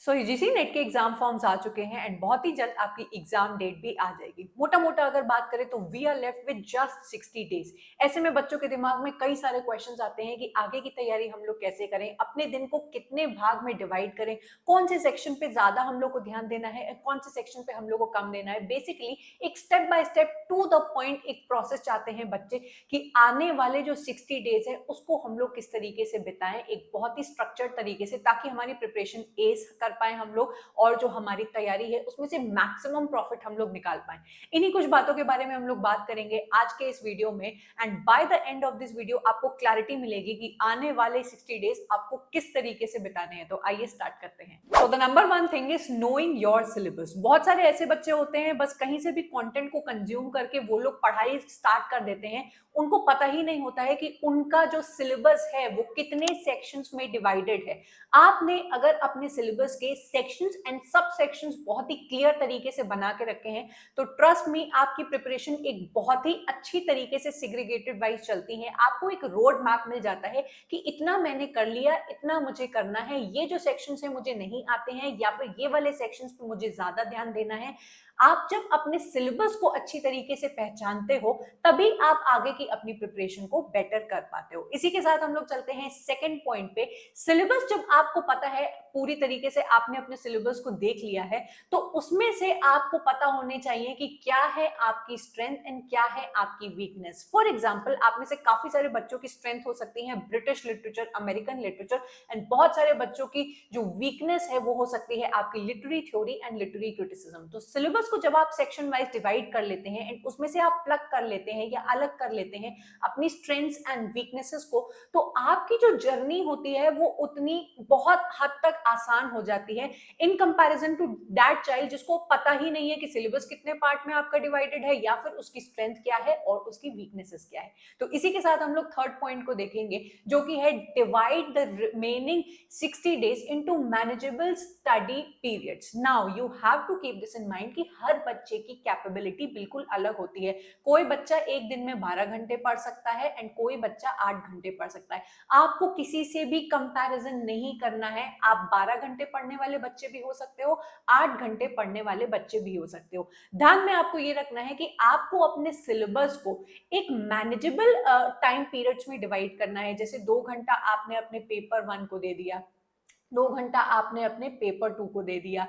सो UGC net के exam forms आ चुके हैं एंड बहुत ही जल्द आपकी एग्जाम डेट भी आ जाएगी। मोटा मोटा अगर बात करें तो we are left with just 60 days. ऐसे में बच्चों के दिमाग में कई सारे क्वेश्चंस आते हैं कि आगे की तैयारी हम लोग कैसे करें, अपने दिन को कितने भाग में डिवाइड करें, कौन से सेक्शन पे ज्यादा हम लोग को ध्यान देना है, कौन से सेक्शन पे हम लोग को कम देना है। बेसिकली एक step by step to the point एक प्रोसेस चाहते हैं बच्चे कि आने वाले जो 60 डेज है उसको हम लोग किस तरीके से बिताएं, एक बहुत ही स्ट्रक्चर्ड तरीके से, ताकि हमारी प्रिपरेशन एज कर पाए हम लोग और जो हमारी तैयारी है उसमें से मैक्सिमम प्रॉफिट हम लोग निकाल पाए। इन्हीं कुछ बातों के बारे में हम लोग बात करेंगे आज के इस वीडियो में and by the end of this video आपको क्लैरिटी मिलेगी कि आने वाले 60 डेज आपको किस तरीके से बिताने हैं। तो आइए स्टार्ट करते हैं। तो the number one thing is knowing your syllabus. बहुत सारे ऐसे बच्चे होते हैं बस कहीं से भी कंटेंट को कंज्यूम करके वो लोग पढ़ाई स्टार्ट कर देते हैं, उनको पता ही नहीं होता है कि उनका जो सिलेबस है वो कितने सेक्शंस में डिवाइडेड है। आपने अगर अपने सिलेबस के सेक्शंस एंड सब सेक्शंस बहुत ही क्लियर तरीके से बना के रखे हैं तो ट्रस्ट मी आपकी प्रिपरेशन एक बहुत ही अच्छी तरीके से सिग्रीगेटेड वाइज चलती है। आपको एक रोड मैप मिल जाता है कि इतना मैंने कर लिया, इतना मुझे करना है, ये जो सेक्शंस है मुझे नहीं आते हैं या फिर ये वाले सेक्शंस पे मुझे ज्यादा ध्यान देना है। आप जब अपने सिलेबस को अच्छी तरीके से पहचानते हो तभी आप आगे की अपनी प्रिपरेशन को बेटर कर पाते हो। इसी के साथ हम लोग चलते हैं सेकंड पॉइंट पे। सिलेबस जब आपको पता है, पूरी तरीके से आपने अपने सिलेबस को देख लिया है, तो उसमें से आपको पता होने चाहिए कि क्या है आपकी स्ट्रेंथ एंड क्या है आपकी वीकनेस। फॉर एग्जाम्पल, आप में से काफी सारे बच्चों की स्ट्रेंथ हो सकती है British literature, American literature, and बहुत सारे बच्चों की जो वीकनेस है वो हो सकती है आपकी literary theory and literary criticism. तो सिलेबस को जब आप सेक्शन वाइज डिवाइड कर लेते हैं एंड उसमें से आप प्लग कर लेते हैं या अलग कर लेते हैं अपनी स्ट्रेंथ्स एंड वीकनेसेस को, तो आपकी जो जर्नी होती है वो उतनी बहुत हद तक आसान हो जाती है in comparison to that child जिसको पता ही नहीं है कि सिलेबस कितने पार्ट में आपका डिवाइडेड है या फिर उसकी स्ट्रेंथ क्या है और उसकी वीकनेसेस क्या है। तो इसी के साथ हम लोग थर्ड पॉइंट को देखेंगे जो कि है divide the remaining 60 days into manageable study periods. Now you have to keep this in mind कि हर बच्चे की कैपेबिलिटी बिल्कुल अलग होती है। कोई बच्चा एक दिन में 12 घंटे पढ़ सकता है एंड कोई बच्चा 8 घंटे पढ़ सकता है। आपको किसी से भी कंपैरिजन नहीं करना है। आप 12 घंटे पढ़ने वाले बच्चे भी हो सकते हो, 8 घंटे पढ़ने वाले बच्चे भी हो सकते हो। ध्यान में आपको ये रखना है कि आपको अपने सिलेबस को एक मैनेजेबल टाइम पीरियड्स में डिवाइड करना है। जैसे 2 घंटा आपने अपने पेपर 1 को दे दिया, 2 घंटा आपने अपने पेपर 2 को दे दिया,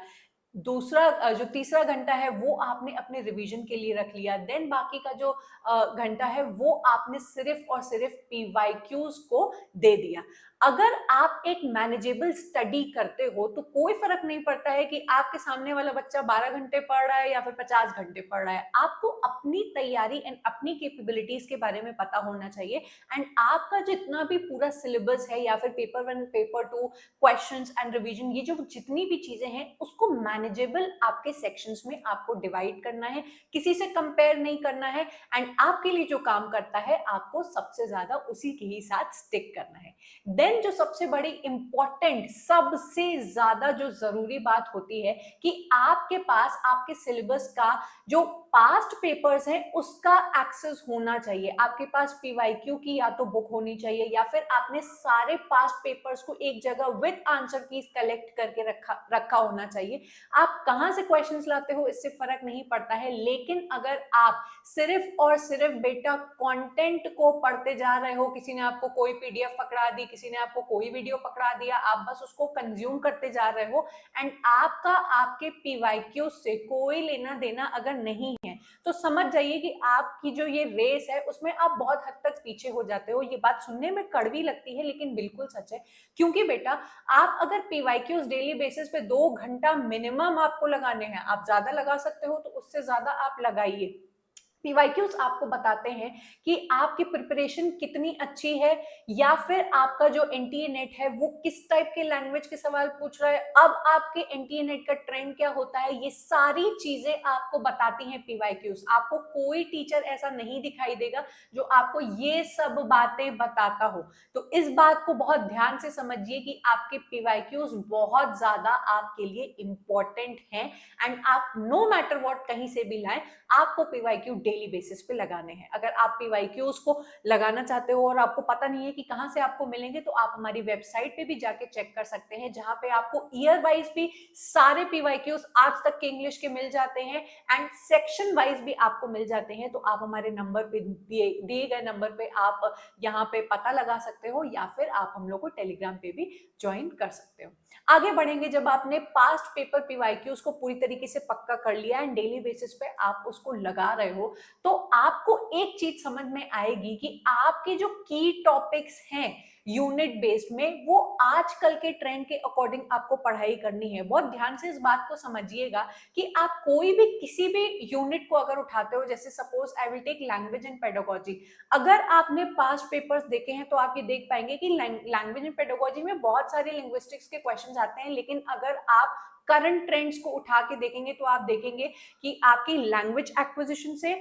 दूसरा जो तीसरा घंटा है वो आपने अपने रिवीजन के लिए रख लिया, देन बाकी का जो घंटा है वो आपने सिर्फ और सिर्फ पीवाईक्यूज को दे दिया। अगर आप एक मैनेजेबल स्टडी करते हो तो कोई फर्क नहीं पड़ता है कि आपके सामने वाला बच्चा 12 घंटे पढ़ रहा है या फिर 50 घंटे पढ़ रहा है। आपको अपनी तैयारी एंड अपनी कैपेबिलिटीज के बारे में पता होना चाहिए एंड आपका जितना भी पूरा सिलेबस है या फिर paper 1, paper 2, questions and revision, ये जो जितनी भी चीजें हैं उसको मैनेजेबल आपके सेक्शंस में आपको डिवाइड करना है, किसी से कंपेयर नहीं करना है एंड आपके लिए जो काम करता है आपको सबसे ज्यादा उसी के ही साथ स्टिक करना है। देन जो सबसे बड़ी इंपॉर्टेंट, सबसे ज्यादा जो जरूरी बात होती है कि आपके पास आपके सिलेबस का जो पास्ट पेपर्स हैं उसका एक्सेस होना चाहिए। आपके पास पीवाईक्यू की या तो बुक होनी चाहिए या फिर आपने सारे पास्ट पेपर्स को एक जगह विद आंसर कीज कलेक्ट करके रखा होना चाहिए। आप कहां से क्वेश्चंस लाते हो इससे फर्क नहीं पड़ता है, लेकिन अगर आप सिर्फ और सिर्फ बेटा कंटेंट को पढ़ते जा रहे हो, किसी ने आपको कोई पीडीएफ पकड़ा दी, किसी ने आपको कोई वीडियो पकड़ा दिया, आप बस उसको कंज्यूम करते जा रहे हो एंड आपका आपके पीवाईक्यू से कोई लेना देना अगर नहीं है तो समझ जाइए कि आपकी जो ये रेस है उसमें आप बहुत हद तक पीछे हो जाते हो। ये बात सुनने में कड़वी लगती है लेकिन बिल्कुल सच है, क्योंकि बेटा आप अगर पीवाईक्यूज डेली बेसिस पे 2 घंटा मिनिमम आपको लगाने हैं, आप ज्यादा लगा सकते हो तो उससे ज्यादा आप लगाइए। पीवाईक्यूज आपको बताते हैं कि आपकी प्रिपरेशन कितनी अच्छी है या फिर आपका जो एनटीए नेट है वो किस टाइप के लैंग्वेज के सवाल पूछ रहा है, अब आपके एनटीए नेट का ट्रेंड क्या होता है, ये सारी चीजें आपको बताती हैं पीवाईक्यूज। आपको कोई टीचर ऐसा नहीं दिखाई देगा जो आपको ये सब बातें बताता हो। तो इस बात को बहुत ध्यान से समझिए कि आपके पीवाईक्यूज बहुत ज्यादा आपके लिए इंपॉर्टेंट हैं एंड आप नो मैटर व्हाट कहीं से भी लाएं, आपको पीवाईक्यू डेली बेसिस पे लगाने हैं। अगर आप पीवाईक्यूज को लगाना चाहते हो और आपको पता नहीं है कि कहाँ से आपको मिलेंगे, तो आप हमारी वेबसाइट पे भी जाके चेक कर सकते हैं, जहां पे आपको ईयर वाइज भी सारे पीवाईक्यूज आज तक के इंग्लिश के मिल जाते हैं एंड सेक्शन वाइज भी आपको मिल जाते हैं। तो आप हमारे नंबर पे दिए गए नंबर पे आप यहाँ पे पता लगा सकते हो, या फिर आप हम लोग को टेलीग्राम पे भी ज्वाइन कर सकते हो। आगे बढ़ेंगे, जब आपने पास्ट पेपर पीवाईक्यूज को पूरी तरीके से पक्का कर लिया एंड डेली बेसिस पे आप उसको लगा रहे हो, तो आपको एक चीज समझ में आएगी कि आपके जो की टॉपिक्स हैं यूनिट बेस्ड में, वो आजकल के ट्रेंड के अकॉर्डिंग आपको पढ़ाई करनी है। बहुत ध्यान से इस बात को समझिएगा कि आप कोई भी किसी भी यूनिट को अगर उठाते हो, जैसे suppose I will take language and pedagogy, अगर आपने पास्ट पेपर्स देखे हैं तो आप ये देख पाएंगे कि लैंग्वेज एंड पेडागोजी में बहुत सारे लिंग्विस्टिक्स के क्वेश्चंस आते हैं, लेकिन अगर आप करंट ट्रेंड्स को उठा के देखेंगे तो आप देखेंगे कि आपकी लैंग्वेज एक्विजिशन से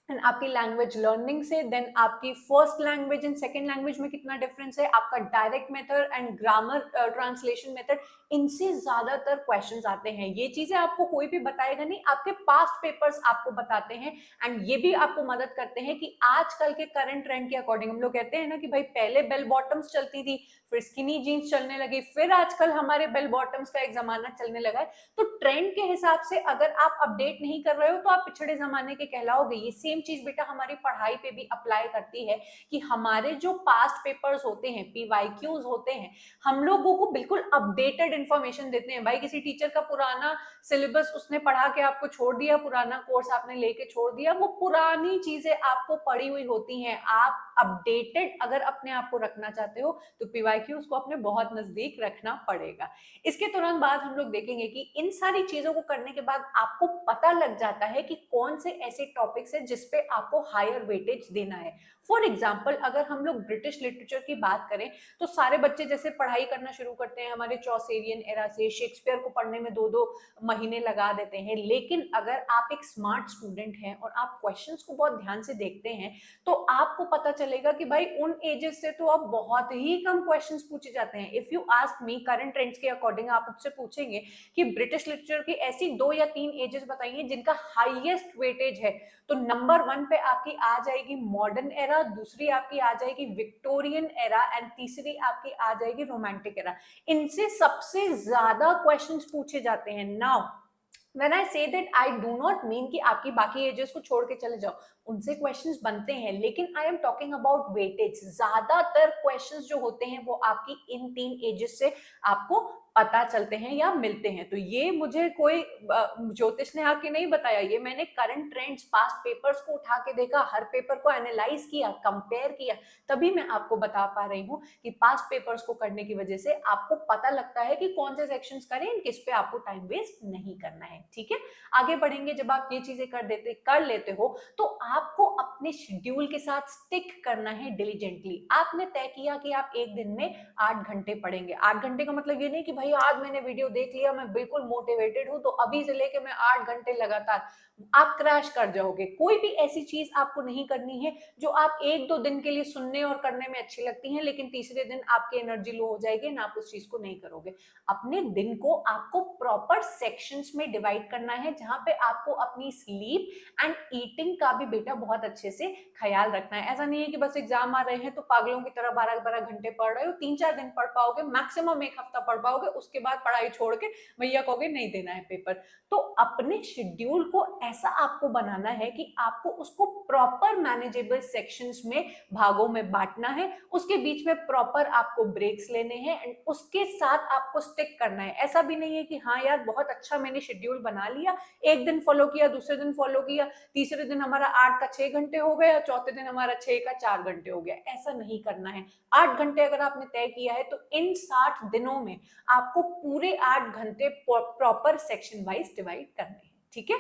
एंड आपकी लैंग्वेज लर्निंग से, देन आपकी first language and second language में कितना डिफरेंस है, आपका direct method and grammar translation method, इनसे ज्यादातर क्वेश्चंस आते हैं। ये चीजें आपको कोई भी बताएगा नहीं, आपके पास्ट पेपर्स आपको बताते हैं एंड ये भी आपको मदद करते हैं कि आजकल के करंट ट्रेंड के अकॉर्डिंग, हम लोग कहते हैं ना कि भाई पहले बेल बॉटम्स चलती थी, फिर स्किनी जीन्स चलने लगी, फिर आजकल हमारे बेल बॉटम्स का एक जमाना चलने लगा है। तो ट्रेंड के हिसाब से अगर आप अपडेट नहीं कर रहे हो तो आप पिछड़े जमाने के कहलाओगे। ये सेम चीज बेटा हमारी पढ़ाई पे भी अप्लाई करती है कि हमारे जो पास्ट पेपर्स होते हैं, पीवाईक्यूज होते हैं, हम लोगों को बिल्कुल अपडेटेड इंफॉर्मेशन देते हैं। भाई किसी टीचर का पुराना सिलेबस उसने पढ़ा के आपको छोड़ दिया, पुराना कोर्स आपने लेके छोड़ दिया, वो पुरानी चीजें आपको पढ़ी हुई होती हैं। आप अपडेटेड अगर अपने आप को रखना चाहते हो तो पीवाईक्यूज को अपने बहुत नजदीक रखना पड़ेगा। इसके तुरंत बाद हम लोग देखेंगे कि इन सारी चीजों को करने के बाद आपको पता लग जाता है कि कौन से ऐसे टॉपिक्स है जिसपे आपको हायर वेटेज देना है। फॉर एग्जाम्पल, अगर हम लोग ब्रिटिश लिटरेचर की बात करें तो सारे बच्चे जैसे पढ़ाई करना शुरू करते हैं हमारे चौसेरियन एरा से, शेक्सपियर को पढ़ने में 2-2 महीने लगा देते हैं। लेकिन अगर आप एक स्मार्ट स्टूडेंट हैं और आप क्वेश्चंस को बहुत ध्यान से देखते हैं, तो आपको पता चलेगा कि भाई उन एजेस से तो अब बहुत ही कम क्वेश्चंस पूछे जाते हैं। If you ask me, current trends के अकॉर्डिंग आप मुझसे पूछेंगे कि ब्रिटिश लिटरेचर की ऐसी 2 या 3 एजेस बताइए जिनका हाईएस्ट वेटेज है, तो नंबर 1 पे आपकी आ जाएगी मॉडर्न एरा, दूसरी आपकी आ जाएगी विक्टोरियन एरा एंड तीसरी आपकी आ जाएगी रोमांटिक एरा। इनसे सबसे ज्यादा क्वेश्चंस पूछे जाते हैं। Now when I say that, I do not mean कि आपकी बाकी एजेस को छोड़ के चले जाओ, उनसे क्वेश्चंस बनते हैं, लेकिन I am talking about weightage. ज्यादातर क्वेश्चंस जो होते हैं वो आपकी इन 3 एजेस से आपको पता चलते हैं या मिलते हैं। तो ये मुझे कोई ज्योतिष ने आके नहीं बताया, ये मैंने करंट ट्रेंड्स, पास्ट पेपर्स को उठा के देखा, हर पेपर को एनालाइज किया, कंपेयर किया, तभी मैं आपको बता पा रही हूँ कि पास्ट पेपर्स को करने की वजह से आपको पता लगता है कि कौन से सेक्शंस करें, किस पे आपको टाइम वेस्ट नहीं करना है। ठीक है, आगे बढ़ेंगे। जब आप ये चीजें कर लेते हो तो आपको अपने शेड्यूल के साथ स्टिक करना है डिलीजेंटली। आपने तय किया कि आप एक दिन में 8 घंटे पढ़ेंगे। 8 घंटे का मतलब ये नहीं कि भाई आज मैंने वीडियो देख लिया, मैं बिल्कुल मोटिवेटेड हूं तो अभी से लेके मैं 8 घंटे लगातार, आप क्रैश कर जाओगे। कोई भी ऐसी चीज आपको नहीं करनी है जो आप 1-2 दिन के लिए सुनने और करने में अच्छी लगती हैं, लेकिन तीसरे दिन आपकी एनर्जी लो हो जाएगी ना, आप उस चीज को नहीं करोगे। अपने दिन को आपको प्रॉपर सेक्शंस में डिवाइड करना है, जहां पे आपको अपनी स्लीप एंड ईटिंग का भी बेटा बहुत अच्छे से ख्याल रखना है। ऐसा नहीं है कि बस एग्जाम आ रहे हैं तो पागलों की तरह 12-12 घंटे पढ़ रहे हो। 3-4 दिन पढ़ पाओगे, मैक्सिमम 1 हफ्ता पढ़ पाओगे, उसके बाद पढ़ाई छोड़ के भैया कहोगे नहीं देना है पेपर। तो अपने शेड्यूल को ऐसा आपको बनाना है कि आपको उसको प्रॉपर मैनेजेबल सेक्शंस में, भागों में बांटना है, उसके बीच में प्रॉपर आपको ब्रेक्स लेने हैं एंड उसके साथ आपको स्टिक करना है। ऐसा भी नहीं है कि हाँ यार बहुत अच्छा मैंने शेड्यूल बना लिया, एक दिन फॉलो किया, दूसरे दिन फॉलो किया, तीसरे दिन हमारा 8 का 6 घंटे हो गया, चौथे दिन हमारा 6 का 4 घंटे हो गया। ऐसा नहीं करना है। 8 घंटे अगर आपने तय किया है तो इन 60 दिनों में आपको पूरे 8 घंटे प्रॉपर सेक्शन वाइज डिवाइड करने हैं। ठीक है,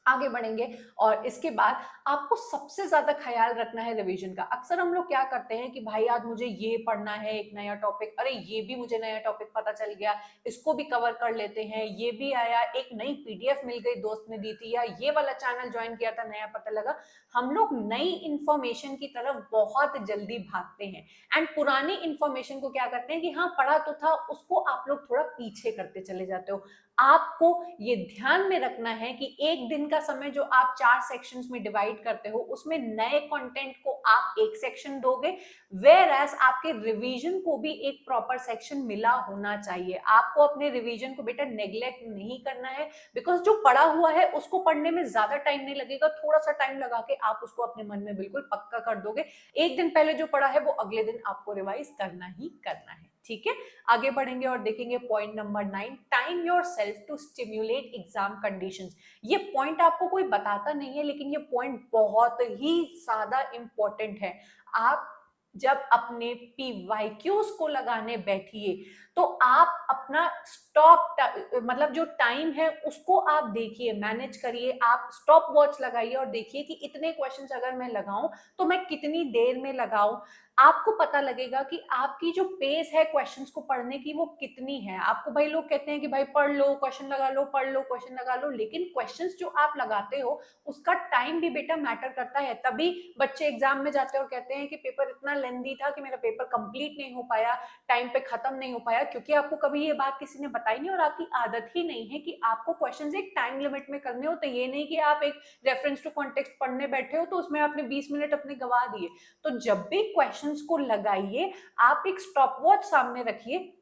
आगे बढ़ेंगे। और इसके बाद आपको सबसे ज्यादा ख्याल रखना है रिवीजन का। अक्सर हम लोग क्या करते हैं कि भाई आज मुझे ये पढ़ना है, एक नया टॉपिक, अरे ये भी मुझे नया टॉपिक पता चल गया, इसको भी कवर कर लेते हैं, ये भी आया, एक नई पीडीएफ मिल गई दोस्त ने दी थी, या ये वाला चैनल ज्वाइन किया था, नया पता लगा। हम लोग नई इंफॉर्मेशन की तरफ बहुत जल्दी भागते हैं एंड पुरानी इंफॉर्मेशन को क्या करते हैं कि हाँ पढ़ा तो था, उसको आप लोग थोड़ा पीछे करते चले जाते हो। आपको ये ध्यान में रखना है कि एक दिन का समय जो आप 4 सेक्शंस में डिवाइड करते हो, उसमें नए कंटेंट को आप एक सेक्शन दोगे, वेयर एज आपके रिवीजन को भी एक प्रॉपर सेक्शन मिला होना चाहिए। आपको अपने रिवीजन को बेटा नेग्लेक्ट नहीं करना है, बिकॉज जो पढ़ा हुआ है उसको पढ़ने में ज्यादा टाइम नहीं लगेगा, थोड़ा सा टाइम लगा के आप उसको अपने मन में बिल्कुल पक्का कर दोगे। एक दिन पहले जो पढ़ा है वो अगले दिन आपको रिवाइज करना ही करना है, ठीक है। आगे बढ़ेंगे और देखेंगे point number 9, time yourself to stimulate exam conditions. ये पॉइंट आपको कोई बताता नहीं है, लेकिन ये पॉइंट बहुत ही ज्यादा इंपॉर्टेंट है। आप जब अपने पीवाईक्यूज को लगाने बैठिए तो आप अपना स्टॉप मतलब जो टाइम है उसको आप देखिए, मैनेज करिए, आप स्टॉप वॉच लगाइए और देखिए कि इतने क्वेश्चंस अगर मैं लगाऊं तो मैं कितनी देर में लगाऊं। आपको पता लगेगा कि आपकी जो पेस है क्वेश्चंस को पढ़ने की वो कितनी है। आपको भाई लोग कहते हैं कि भाई पढ़ लो क्वेश्चन लगा लो, पढ़ लो क्वेश्चन लगा लो, लेकिन क्वेश्चंस जो आप लगाते हो उसका टाइम भी बेटा मैटर करता है। तभी बच्चे एग्जाम में जाते हैं और कहते हैं कि पेपर इतना लेंदी था कि मेरा पेपर कंप्लीट नहीं हो पाया, टाइम पे खत्म नहीं हो पाया, क्योंकि आपको कभी ये बात किसी ने बताई नहीं और आपकी आदत ही नहीं है कि आपको क्वेश्चंस एक टाइम लिमिट में करने हो। तो ये नहीं कि आप एक रेफरेंस टू कॉन्टेक्स्ट पढ़ने बैठे हो तो उसमें आपने 20 मिनट अपने गवा दिए। तो जब भी क्वेश्चंस को लगाइए आप एक स्टॉप वॉच सामने रखिए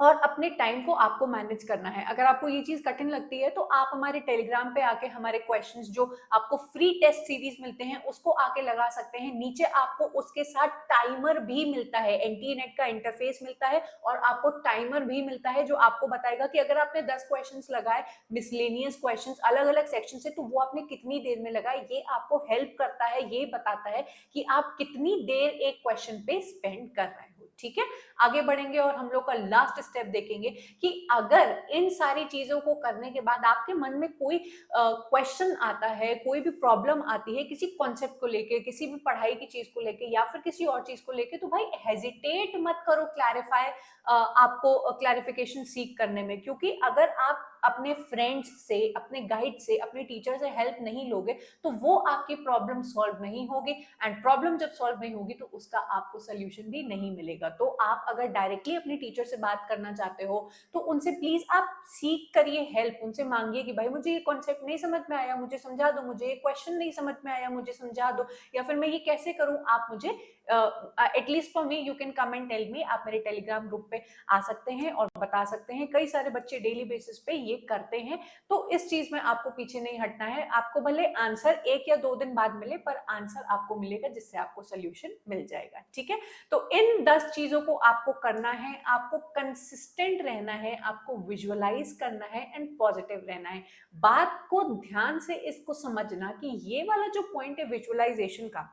और अपने टाइम को आपको मैनेज करना है। अगर आपको ये चीज कठिन लगती है तो आप हमारे टेलीग्राम पे आके हमारे क्वेश्चंस जो आपको फ्री टेस्ट सीरीज मिलते हैं उसको आके लगा सकते हैं। नीचे आपको उसके साथ टाइमर भी मिलता है, एनटीए नेट का इंटरफेस मिलता है और आपको टाइमर भी मिलता है जो आपको बताएगा कि अगर आपने 10 क्वेश्चंस लगाए मिसलेनियस क्वेश्चंस अलग अलग सेक्शन से, तो वो आपने कितनी देर में लगाए। ये आपको हेल्प करता है, ये बताता है कि आप कितनी देर एक क्वेश्चन पे स्पेंड कर रहे हो, ठीक है। आगे बढ़ेंगे और हम लोग का लास्ट स्टेप देखेंगे कि अगर इन सारी चीजों को करने के बाद आपके मन में कोई क्वेश्चन आता है, कोई भी प्रॉब्लम आती है किसी कॉन्सेप्ट को लेके, किसी भी पढ़ाई की चीज को लेके या फिर किसी और चीज को लेके, तो भाई हेजिटेट मत करो क्लैरिफाई आपको क्लैरिफिकेशन सीख करने में। क्योंकि अगर आप अपने फ्रेंड्स से, अपने गाइड से, अपने टीचर से हेल्प नहीं लोगे तो वो आपकी प्रॉब्लम सॉल्व नहीं होगी, एंड प्रॉब्लम जब सॉल्व नहीं होगी तो उसका आपको सोल्यूशन भी नहीं मिलेगा। तो आप अगर डायरेक्टली अपने टीचर से बात करना चाहते हो तो उनसे प्लीज आप सीख करिए हेल्प, उनसे मांगिए कि भाई मुझे ये कॉन्सेप्ट नहीं समझ में आया, मुझे समझा दो, मुझे ये क्वेश्चन नहीं समझ में आया, मुझे समझा दो, या फिर मैं ये कैसे करूं, आप मुझे at least for me you can come and tell me. आप मेरे टेलीग्राम ग्रुप पे आ सकते हैं और बता सकते हैं। कई सारे बच्चे डेली बेसिस पे ये करते हैं, तो इस चीज में आपको पीछे नहीं हटना है। आपको भले आंसर 1 या 2 दिन बाद मिले, पर आंसर आपको मिलेगा जिससे आपको सोल्यूशन मिल जाएगा, ठीक है। तो इन 10 चीजों को आपको करना है, आपको कंसिस्टेंट रहना है, आपको विजुअलाइज करना है एंड पॉजिटिव रहना है। बात को ध्यान से इसको समझना कि ये वाला जो पॉइंट है विजुअलाइजेशन का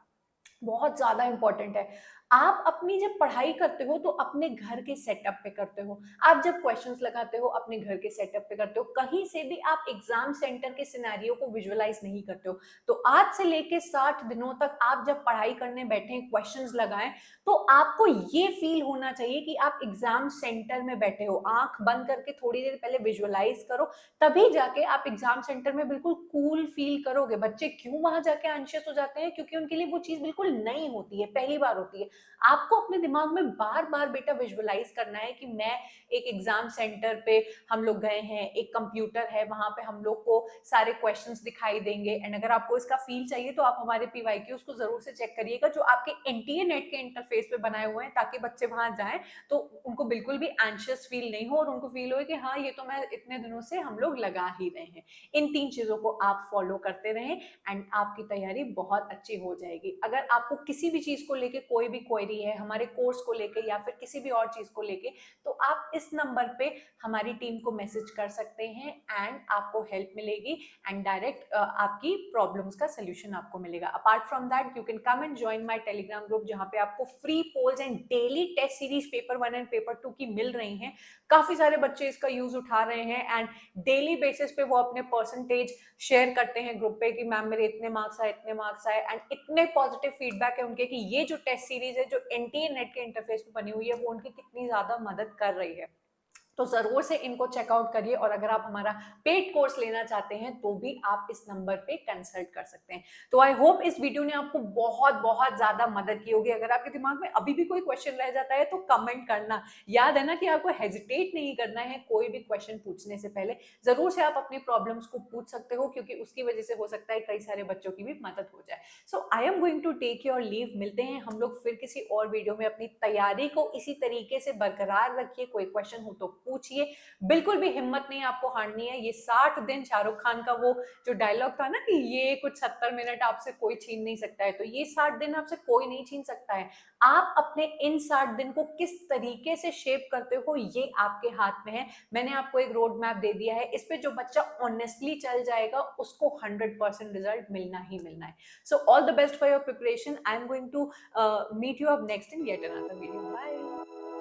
बहुत ज्यादा इंपॉर्टेंट है। आप अपनी जब पढ़ाई करते हो तो अपने घर के सेटअप पे करते हो, आप जब क्वेश्चंस लगाते हो अपने घर के सेटअप पे करते हो, कहीं से भी आप एग्जाम सेंटर के सिनेरियो को विजुअलाइज नहीं करते हो। तो आज से लेके 60 दिनों तक आप जब पढ़ाई करने बैठे क्वेश्चंस लगाएं तो आपको ये फील होना चाहिए कि आप एग्जाम सेंटर में बैठे हो। आंख बंद करके थोड़ी देर पहले विजुअलाइज करो, तभी जाके आप एग्जाम सेंटर में बिल्कुल कूल फील करोगे। बच्चे क्यों वहां जाके एंशियस हो जाते हैं? क्योंकि उनके लिए वो चीज बिल्कुल नई होती है, पहली बार होती है। आपको अपने दिमाग में बार बार बेटा विजुअलाइज करना है कि मैं एक एग्जाम सेंटर पे, हम लोग गए हैं, एक कंप्यूटर है, वहां पे हम लोग को सारे क्वेश्चंस दिखाई देंगे। एंड अगर आपको इसका फील चाहिए तो आप हमारे पीवाईक्यूज को जरूर से चेक करिएगा जो आपके एनटीए नेट के इंटरफेस पे बनाए हुए हैं, ताकि बच्चे वहां जाएं तो उनको बिल्कुल भी एंशियस फील नहीं हो और उनको फील हो कि हाँ ये तो मैं इतने दिनों से हम लोग लगा ही रहे हैं। इन 3 चीजों को आप फॉलो करते रहें एंड आपकी तैयारी बहुत अच्छी हो जाएगी। अगर आपको किसी भी चीज को लेके कोई भी क्वेरी है, हमारे कोर्स को लेके या फिर किसी भी और चीज को लेके, तो आप इस नंबर पे हमारी टीम को मैसेज कर सकते हैं एंड आपको हेल्प मिलेगी एंड डायरेक्ट आपकी प्रॉब्लम्स का सोल्यूशन आपको मिलेगा। Apart from that you can come and join my Telegram group, जहां पे आपको free polls and daily test series paper 1 and paper 2 की मिल रही हैं। काफी सारे बच्चे इसका यूज उठा रहे हैं एंड डेली बेसिस पे वो अपने परसेंटेज शेयर करते हैं ग्रुप पे कि मैम मेरे इतने मार्क्स आए, इतने मार्क्स आए, एंड इतने पॉजिटिव फीडबैक है उनके कि ये जो टेस्ट सीरीज है जो एनटीए नेट के इंटरफेस पे बनी हुई है वो उनकी कितनी ज्यादा मदद कर रही है। तो ज़रूर से इनको चेकआउट करिए, और अगर आप हमारा पेड कोर्स लेना चाहते हैं तो भी आप इस नंबर पे कंसल्ट कर सकते हैं। तो आई होप इस वीडियो ने आपको बहुत बहुत ज़्यादा मदद की होगी। अगर आपके दिमाग में अभी भी कोई क्वेश्चन रह जाता है तो कमेंट करना। याद है ना कि आपको हेजिटेट नहीं करना है कोई भी क्वेश्चन पूछने से पहले। ज़रूर से आप अपनी प्रॉब्लम्स को पूछ सकते हो, क्योंकि उसकी वजह से हो सकता है कई सारे बच्चों की भी मदद हो जाए। So I am going to take your leave. मिलते हैं हम लोग फिर किसी और वीडियो में। अपनी तैयारी को इसी तरीके से बरकरार रखिए, कोई क्वेश्चन हो तो पूछिए, बिल्कुल भी हिम्मत नहीं आपको हारनी है। ये 60 दिन शाहरुख खान का वो जो डायलॉग था ना कि ये कुछ 70 मिनट आपसे कोई छीन नहीं सकता है, तो ये 60 दिन आपसे कोई नहीं छीन सकता है। आप अपने इन 60 दिन को किस तरीके से शेप करते हो ये आपके हाथ में है। मैंने आपको एक रोड मैप दे दिया है, इस पे जो बच्चा ऑनेस्टली चल जाएगा उसको 100% रिजल्ट मिलना ही मिलना है। So all the best for your preparation. I am going to meet you up next in yet another video. Bye.